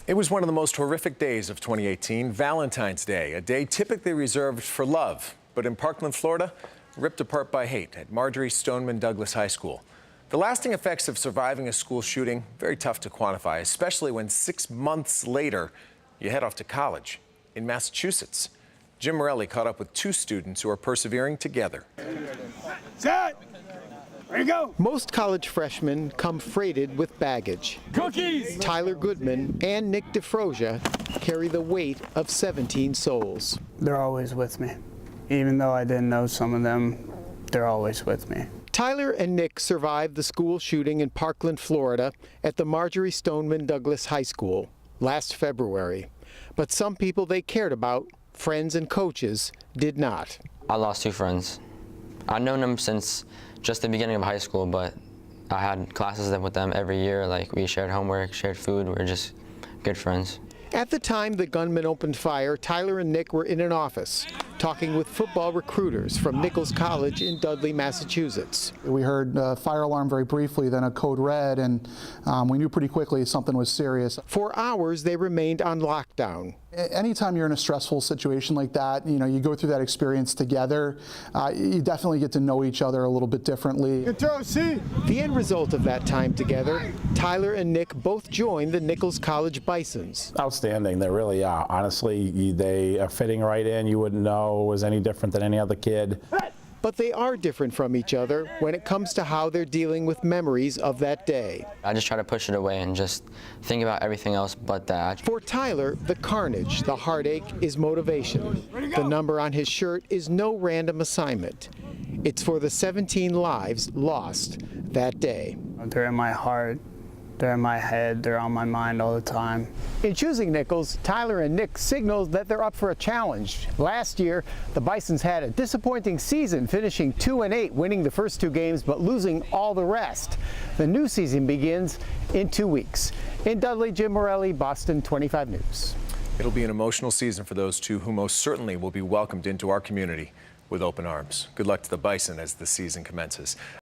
It was one of the most horrific days of 2018, Valentine's Day, a day typically reserved for love, but in Parkland, Florida, ripped apart by hate at Marjory Stoneman Douglas High School. The lasting effects of surviving a school shooting, very tough to quantify, especially when 6 months later, you head off to college in Massachusetts. Jim Morelli caught up with two students who are persevering together. Set! Ready to go! Most college freshmen come freighted with baggage. Cookies! Tyler Goodman and Nick DeFroscia carry the weight of 17 souls. They're always with me. Even though I didn't know some of them, they're always with me. Tyler and Nick survived the school shooting in Parkland, Florida at the Marjory Stoneman Douglas High School last February. But some people they cared about, friends and coaches, did not. I lost two friends. I've known them since just the beginning of high school, but I had classes with them every year. Like, we shared homework, shared food. We were just good friends. At the time the gunman opened fire, Tyler and Nick were in an office talking with football recruiters from Nichols College in Dudley, Massachusetts. We heard a fire alarm very briefly, then a code red, and we knew pretty quickly something was serious. For hours, they remained on lockdown. Anytime you're in a stressful situation like that, you go through that experience together, you definitely get to know each other a little bit differently. The end result of that time together, Tyler and Nick both joined the Nichols College Bisons. Outstanding, they really are. Honestly, they are fitting right in. You wouldn't know it was any different than any other kid. But they are different from each other when it comes to how they're dealing with memories of that day. I just try to push it away and just think about everything else but that. For Tyler, the carnage, the heartache, is motivation. The number on his shirt is no random assignment. It's for the 17 lives lost that day. They're in my heart, they're in my head, they're on my mind all the time. In choosing Nichols, Tyler and Nick signaled that they're up for a challenge. Last year, the Bisons had a disappointing season, finishing 2-8, winning the first two games but losing all the rest. The new season begins in 2 weeks. In Dudley, Jim Morelli, Boston 25 News. It'll be an emotional season for those two who most certainly will be welcomed into our community with open arms. Good luck to the Bison as the season commences.